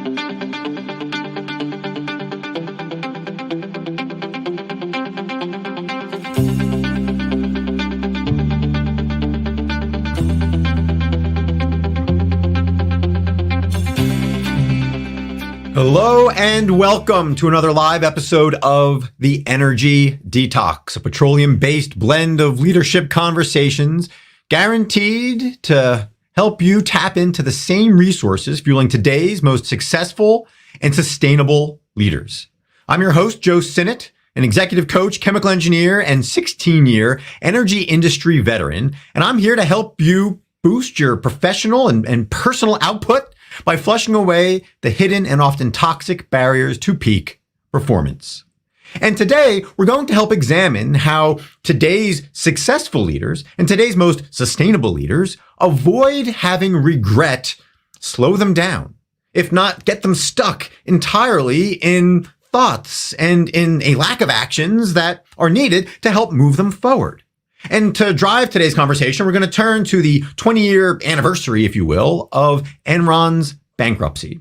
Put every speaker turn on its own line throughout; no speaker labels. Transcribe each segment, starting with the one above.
Hello and welcome to another live episode of the Energy Detox, a petroleum-based blend of leadership conversations guaranteed to help you tap into the same resources fueling today's most successful and sustainable leaders. I'm your host, Joe Sinnott, an executive coach, chemical engineer, and 16-year energy industry veteran, and I'm here to help you boost your professional and personal output by flushing away the hidden and often toxic barriers to peak performance. And today, we're going to help examine how today's successful leaders and today's most sustainable leaders avoid having regret slow them down, if not get them stuck entirely in thoughts and in a lack of actions that are needed to help move them forward. And to drive today's conversation, we're going to turn to the 20-year anniversary, if you will, of Enron's bankruptcy.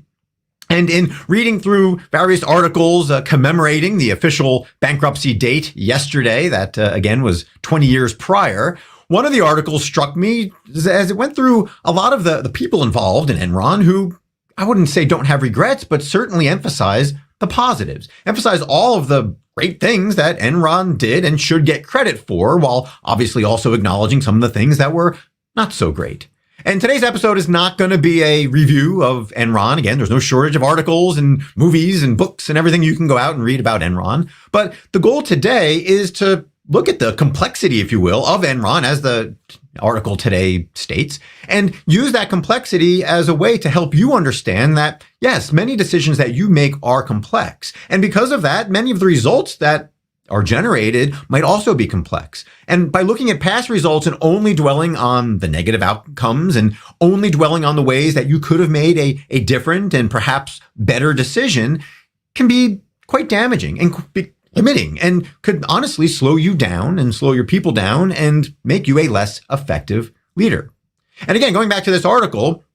And in reading through various articles commemorating the official bankruptcy date yesterday, that again was 20 years prior, one of the articles struck me as it went through a lot of the people involved in Enron who I wouldn't say don't have regrets, but certainly emphasize the positives, emphasize all of the great things that Enron did and should get credit for, while obviously also acknowledging some of the things that were not so great. And today's episode is not going to be a review of Enron. Again, there's no shortage of articles and movies and books and everything you can go out and read about Enron. But the goal today is to look at the complexity, if you will, of Enron, as the article today states, and use that complexity as a way to help you understand that, yes, many decisions that you make are complex. And because of that, many of the results that are generated might also be complex. And by looking at past results and only dwelling on the negative outcomes and only dwelling on the ways that you could have made a different and perhaps better decision can be quite damaging and be limiting and could honestly slow you down and slow your people down and make you a less effective leader. And again, going back to this article,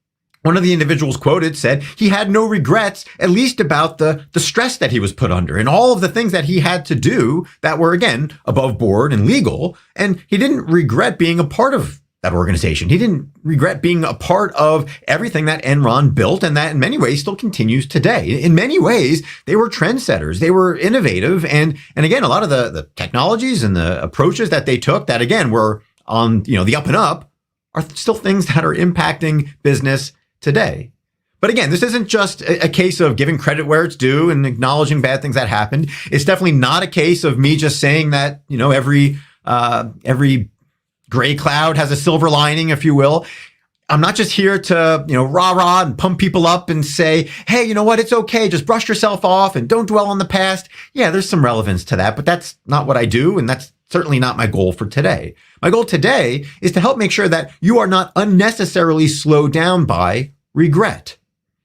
one of the individuals quoted said he had no regrets, at least about the stress that he was put under and all of the things that he had to do that were, again, above board and legal. And he didn't regret being a part of that organization. He didn't regret being a part of everything that Enron built and that in many ways still continues today. In many ways, they were trendsetters. They were innovative. And again, a lot of the technologies and the approaches that they took that, again, were on the up and up are still things that are impacting business today. But again, this isn't just a case of giving credit where it's due and acknowledging bad things that happened. It's definitely not a case of me just saying that, every gray cloud has a silver lining, if you will. I'm not just here to, rah-rah and pump people up and say, hey, you know what? It's okay. Just brush yourself off and don't dwell on the past. Yeah, there's some relevance to that, but that's not what I do. And that's certainly not my goal for today. My goal today is to help make sure that you are not unnecessarily slowed down by regret.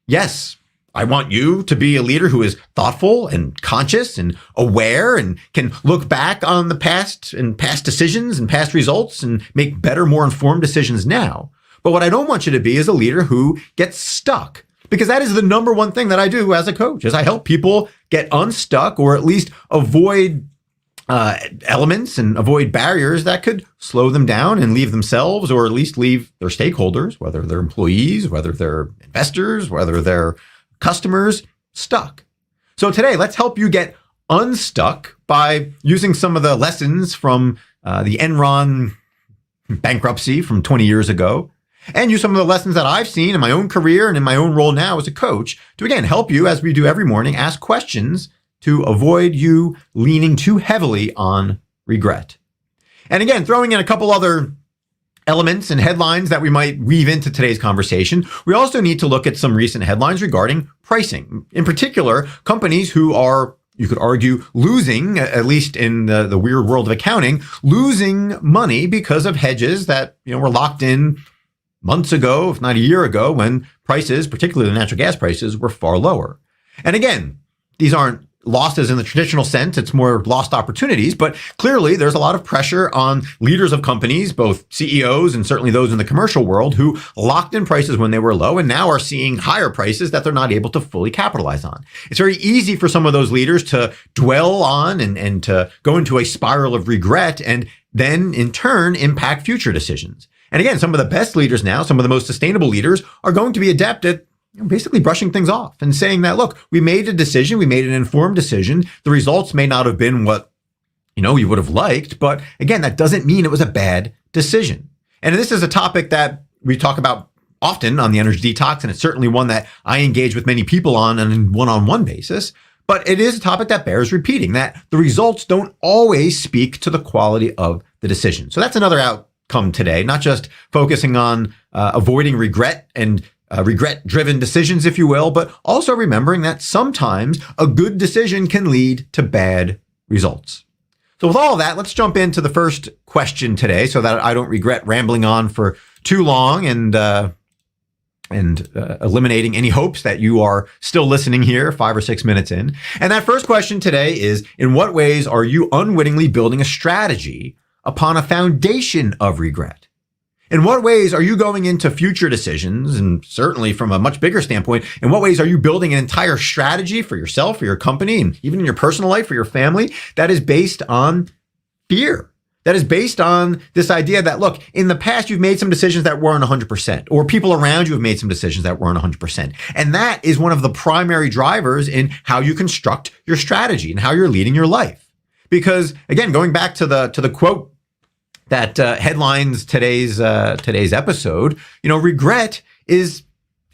Yes, I want you to be a leader who is thoughtful and conscious and aware and can look back on the past and past decisions and past results and make better, more informed decisions now. But what I don't want you to be is a leader who gets stuck, because that is the number one thing that I do as a coach, is I help people get unstuck or at least avoid elements and avoid barriers that could slow them down and leave themselves, or at least leave their stakeholders, whether they're employees, whether they're investors, whether they're customers, stuck. So today, let's help you get unstuck by using some of the lessons from the Enron bankruptcy from 20 years ago, and use some of the lessons that I've seen in my own career and in my own role now as a coach to, again, help you, as we do every morning, ask questions to avoid you leaning too heavily on regret. And again, throwing in a couple other elements and headlines that we might weave into today's conversation, we also need to look at some recent headlines regarding pricing. In particular, companies who are, you could argue, losing, at least in the weird world of accounting, losing money because of hedges that were locked in months ago, if not a year ago, when prices, particularly the natural gas prices, were far lower. And again, these aren't losses in the traditional sense. It's more lost opportunities. But clearly, there's a lot of pressure on leaders of companies, both CEOs and certainly those in the commercial world, who locked in prices when they were low and now are seeing higher prices that they're not able to fully capitalize on. It's very easy for some of those leaders to dwell on and to go into a spiral of regret and then in turn impact future decisions. And again, some of the best leaders now, some of the most sustainable leaders are going to be adept at basically brushing things off and saying that, look, we made a decision, we made an informed decision. The results may not have been what, you would have liked, but again, that doesn't mean it was a bad decision. And this is a topic that we talk about often on the Energy Detox, and it's certainly one that I engage with many people on a one-on-one basis. But it is a topic that bears repeating, that the results don't always speak to the quality of the decision. So that's another outcome today, not just focusing on avoiding regret and regret-driven decisions, if you will, but also remembering that sometimes a good decision can lead to bad results. So with all of that, let's jump into the first question today so that I don't regret rambling on for too long and eliminating any hopes that you are still listening here 5 or 6 minutes in. And that first question today is, in what ways are you unwittingly building a strategy upon a foundation of regret? In what ways are you going into future decisions, and certainly from a much bigger standpoint, in what ways are you building an entire strategy for yourself, for your company, and even in your personal life, for your family, that is based on fear? That is based on this idea that, look, in the past, you've made some decisions that weren't 100%, or people around you have made some decisions that weren't 100%. And that is one of the primary drivers in how you construct your strategy and how you're leading your life. Because again, going back to the quote that headlines today's episode, regret is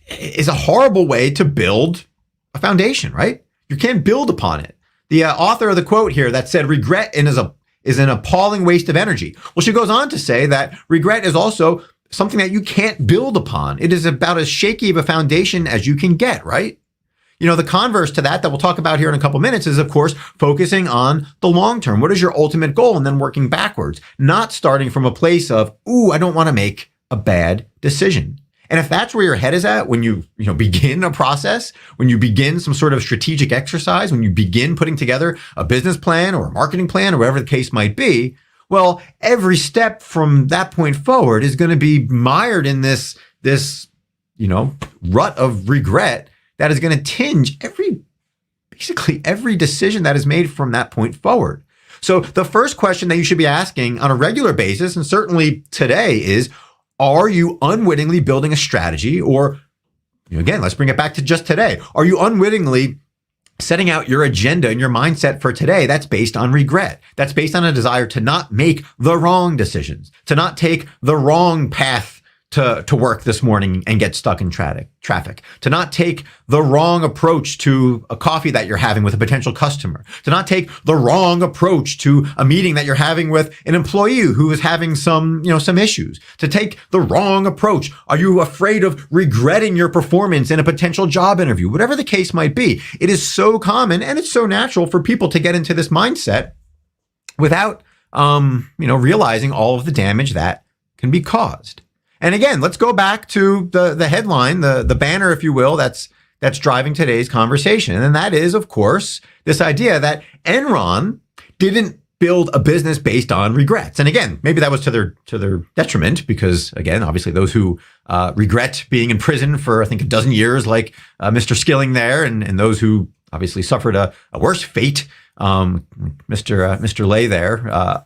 a horrible way to build a foundation, right? You can't build upon it. The author of the quote here that said regret is an appalling waste of energy. Well, she goes on to say that regret is also something that you can't build upon. It is about as shaky of a foundation as you can get, right? The converse to that we'll talk about here in a couple minutes is, of course, focusing on the long term. What is your ultimate goal? And then working backwards, not starting from a place of, I don't want to make a bad decision. And if that's where your head is at when you begin a process, when you begin some sort of strategic exercise, when you begin putting together a business plan or a marketing plan or whatever the case might be, well, every step from that point forward is going to be mired in this rut of regret that is going to tinge basically every decision that is made from that point forward. So the first question that you should be asking on a regular basis, and certainly today, is, are you unwittingly building a strategy? Or, again, let's bring it back to just today. Are you unwittingly setting out your agenda and your mindset for today that's based on regret? That's based on a desire to not make the wrong decisions, to not take the wrong path to work this morning and get stuck in traffic, to not take the wrong approach to a coffee that you're having with a potential customer, to not take the wrong approach to a meeting that you're having with an employee who is having some issues, to take the wrong approach. Are you afraid of regretting your performance in a potential job interview? Whatever the case might be, it is so common and it's so natural for people to get into this mindset without, realizing all of the damage that can be caused. And again, let's go back to the headline, the banner, if you will, that's driving today's conversation. And that is, of course, this idea that Enron didn't build a business based on regrets. And again, maybe that was to their detriment, because again, obviously those who regret being in prison for, I think, a dozen years, like Mr. Skilling there, and those who obviously suffered a worse fate, Mr. Lay there,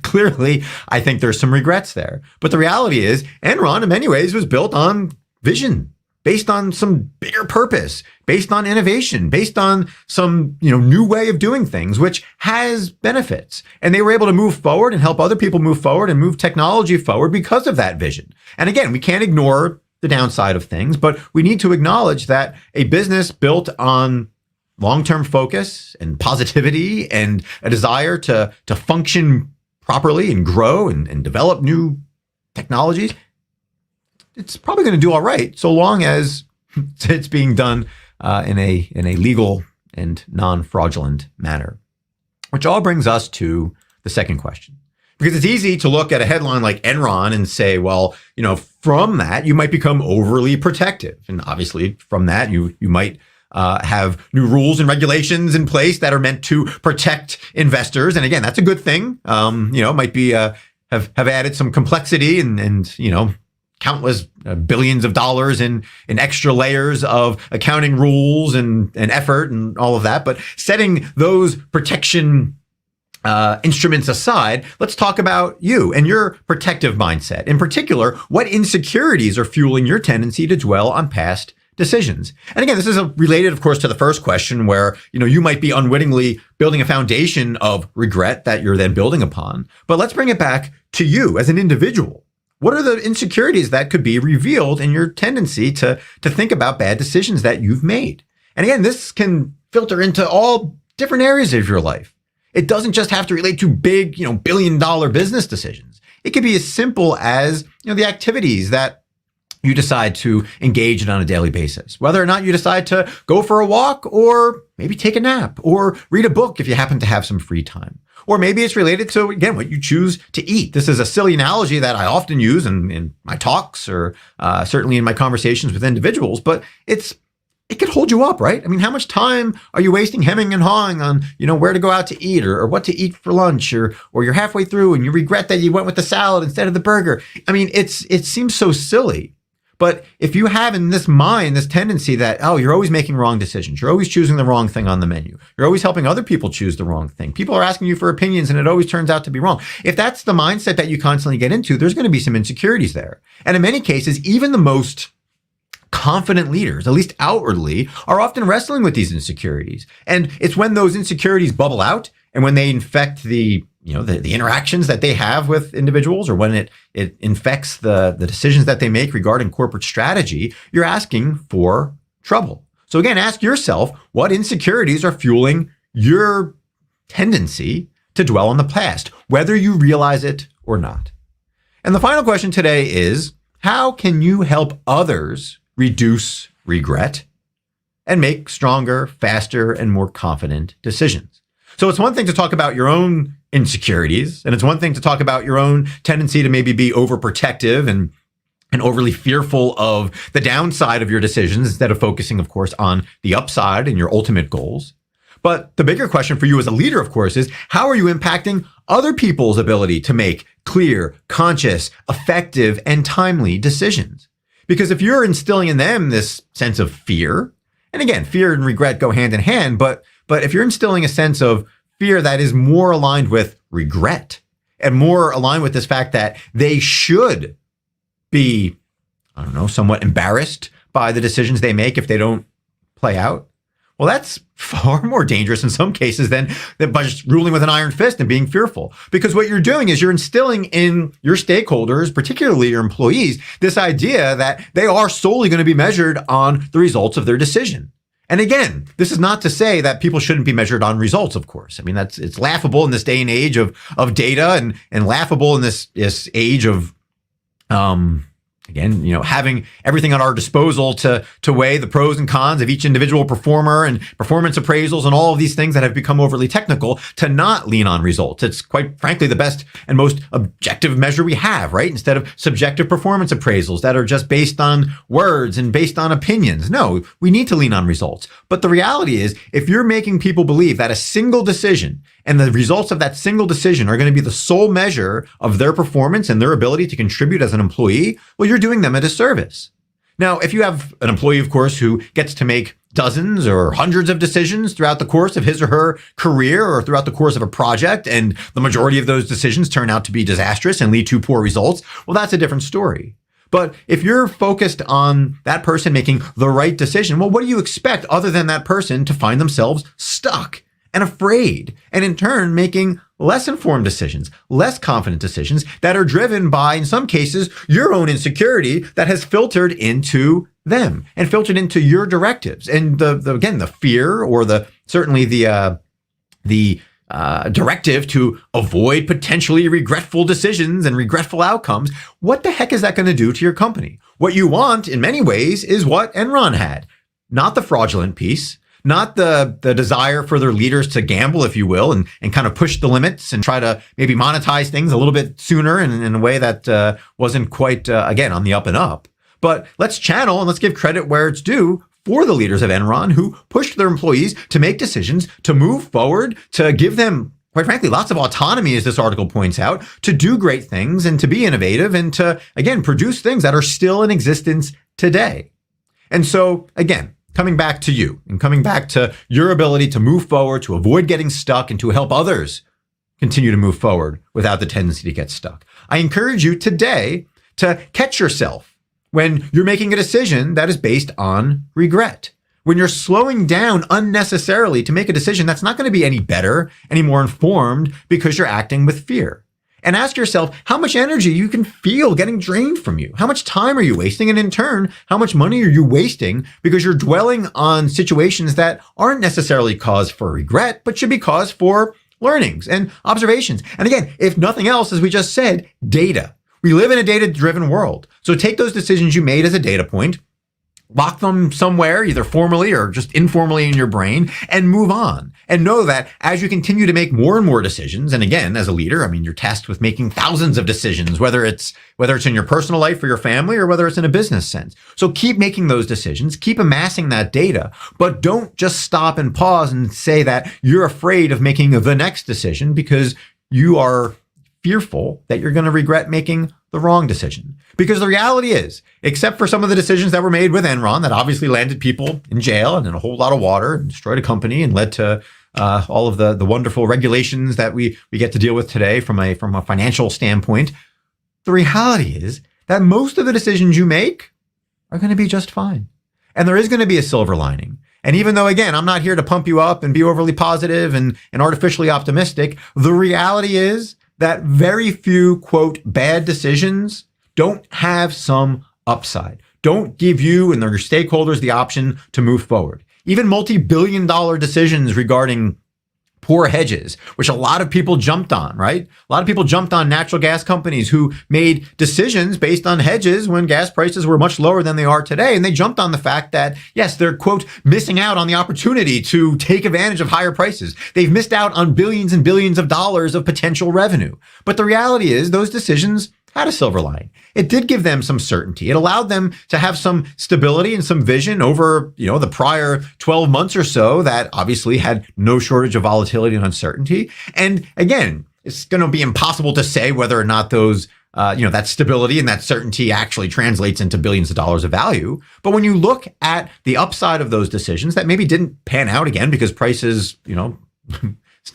clearly, I think there's some regrets there. But the reality is, Enron, in many ways, was built on vision, based on some bigger purpose, based on innovation, based on some new way of doing things, which has benefits. And they were able to move forward and help other people move forward and move technology forward because of that vision. And again, we can't ignore the downside of things, but we need to acknowledge that a business built on long-term focus and positivity and a desire to function properly and grow and develop new technologies, it's probably going to do all right, so long as it's being done in a legal and non-fraudulent manner. Which all brings us to the second question. Because it's easy to look at a headline like Enron and say, well, from that, you might become overly protective. And obviously from that, you might have new rules and regulations in place that are meant to protect investors. And again, that's a good thing. It might be have added some complexity and countless billions of dollars in extra layers of accounting rules and effort and all of that. But setting those protection instruments aside, let's talk about you and your protective mindset. In particular, what insecurities are fueling your tendency to dwell on past decisions? And again, this is related, of course, to the first question where, you might be unwittingly building a foundation of regret that you're then building upon. But let's bring it back to you as an individual. What are the insecurities that could be revealed in your tendency to think about bad decisions that you've made? And again, this can filter into all different areas of your life. It doesn't just have to relate to big, billion-dollar business decisions. It could be as simple as, the activities that you decide to engage in on a daily basis. Whether or not you decide to go for a walk or maybe take a nap or read a book if you happen to have some free time. Or maybe it's related to, again, what you choose to eat. This is a silly analogy that I often use in my talks or certainly in my conversations with individuals, but it could hold you up, right? I mean, how much time are you wasting hemming and hawing on, where to go out to eat or what to eat for lunch or you're halfway through and you regret that you went with the salad instead of the burger? I mean, it seems so silly. But if you have in this mind this tendency that, you're always making wrong decisions, you're always choosing the wrong thing on the menu, you're always helping other people choose the wrong thing, people are asking you for opinions and it always turns out to be wrong. If that's the mindset that you constantly get into, there's going to be some insecurities there. And in many cases, even the most confident leaders, at least outwardly, are often wrestling with these insecurities. And it's when those insecurities bubble out and when they infect the interactions that they have with individuals, or when it infects the decisions that they make regarding corporate strategy, you're asking for trouble. So again, ask yourself, what insecurities are fueling your tendency to dwell on the past, whether you realize it or not? And the final question today is, how can you help others reduce regret and make stronger, faster, and more confident decisions? So it's one thing to talk about your own insecurities, and it's one thing to talk about your own tendency to maybe be overprotective and overly fearful of the downside of your decisions instead of focusing, of course, on the upside and your ultimate goals. But the bigger question for you as a leader, of course, is how are you impacting other people's ability to make clear, conscious, effective, and timely decisions? Because if you're instilling in them this sense of fear, and again, fear and regret go hand in hand, but if you're instilling a sense of fear that is more aligned with regret and more aligned with this fact that they should be, somewhat embarrassed by the decisions they make if they don't play out, well, that's far more dangerous in some cases than by just ruling with an iron fist and being fearful. Because what you're doing is you're instilling in your stakeholders, particularly your employees, this idea that they are solely going to be measured on the results of their decision. And again, this is not to say that people shouldn't be measured on results, of course. I mean, it's laughable in this day and age of data and laughable in this age of, having everything at our disposal to weigh the pros and cons of each individual performer and performance appraisals and all of these things that have become overly technical, to not lean on results. It's quite frankly the best and most objective measure we have, right? Instead of subjective performance appraisals that are just based on words and based on opinions. No, we need to lean on results. But the reality is, if you're making people believe that a single decision and the results of that single decision are going to be the sole measure of their performance and their ability to contribute as an employee, well, you're doing them a disservice. Now, if you have an employee, of course, who gets to make dozens or hundreds of decisions throughout the course of his or her career or throughout the course of a project, and the majority of those decisions turn out to be disastrous and lead to poor results, well, that's a different story. But if you're focused on that person making the right decision, well, what do you expect other than that person to find themselves stuck and afraid, and in turn making less informed decisions, less confident decisions that are driven by, in some cases, your own insecurity that has filtered into them and filtered into your directives. And the fear or certainly the directive to avoid potentially regretful decisions and regretful outcomes. What the heck is that going to do to your company? What you want in many ways is what Enron had, not the fraudulent piece, not the desire for their leaders to gamble, if you will, and kind of push the limits and try to maybe monetize things a little bit sooner and in a way that wasn't quite, again, on the up and up. But let's channel and let's give credit where it's due for the leaders of Enron who pushed their employees to make decisions, to move forward, to give them, quite frankly, lots of autonomy, as this article points out, to do great things and to be innovative and to, again, produce things that are still in existence today. And so, again, coming back to you and coming back to your ability to move forward, to avoid getting stuck, and to help others continue to move forward without the tendency to get stuck. I encourage you today to catch yourself when you're making a decision that is based on regret. When you're slowing down unnecessarily to make a decision that's not going to be any better, any more informed because you're acting with fear. And ask yourself how much energy you can feel getting drained from you. How much time are you wasting? And in turn, how much money are you wasting because you're dwelling on situations that aren't necessarily cause for regret, but should be cause for learnings and observations. And again, if nothing else, as we just said, data. We live in a data-driven world. So take those decisions you made as a data point, lock them somewhere, either formally or just informally in your brain, and move on. And know that as you continue to make more and more decisions, and again, as a leader, I mean, you're tasked with making thousands of decisions, whether it's in your personal life or your family, or whether it's in a business sense. So keep making those decisions, keep amassing that data, but don't just stop and pause and say that you're afraid of making the next decision because you are fearful that you're going to regret making the wrong decision. Because the reality is, except for some of the decisions that were made with Enron that obviously landed people in jail and in a whole lot of water and destroyed a company and led to all of the wonderful regulations that we get to deal with today from a financial standpoint, the reality is that most of the decisions you make are going to be just fine. And there is going to be a silver lining. And even though, again, I'm not here to pump you up and be overly positive and artificially optimistic, the reality is that very few, quote, bad decisions don't have some upside, don't give you and your stakeholders the option to move forward. Even multi-billion-dollar decisions regarding poor hedges, which a lot of people jumped on, right? A lot of people jumped on natural gas companies who made decisions based on hedges when gas prices were much lower than they are today. And they jumped on the fact that, yes, they're, quote, missing out on the opportunity to take advantage of higher prices. They've missed out on billions and billions of dollars of potential revenue. But the reality is those decisions had a silver lining. It did give them some certainty. It allowed them to have some stability and some vision over, the prior 12 months or so that obviously had no shortage of volatility and uncertainty. And again, it's going to be impossible to say whether or not those, that stability and that certainty actually translates into billions of dollars of value. But when you look at the upside of those decisions that maybe didn't pan out again because prices,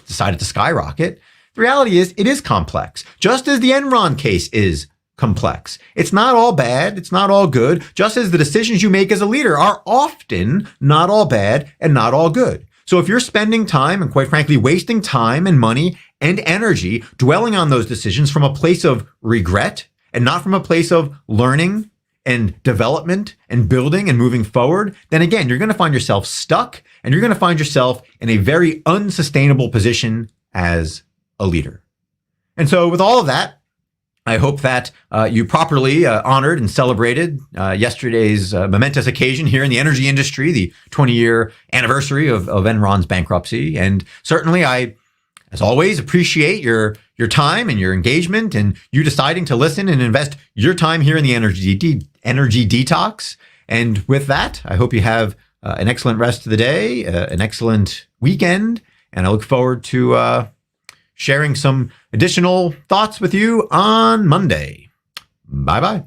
decided to skyrocket, the reality is it is complex, just as the Enron case is complex. It's not all bad. It's not all good, just as the decisions you make as a leader are often not all bad and not all good. So if you're spending time and quite frankly, wasting time and money and energy dwelling on those decisions from a place of regret and not from a place of learning and development and building and moving forward, then again, you're going to find yourself stuck and you're going to find yourself in a very unsustainable position as a leader. And so with all of that, I hope that you properly honored and celebrated yesterday's momentous occasion here in the energy industry, the 20-year anniversary of Enron's bankruptcy. And certainly I, as always, appreciate your time and your engagement and you deciding to listen and invest your time here in the Energy Detox. And with that, I hope you have an excellent rest of the day, an excellent weekend, and I look forward to sharing some additional thoughts with you on Monday. Bye-bye.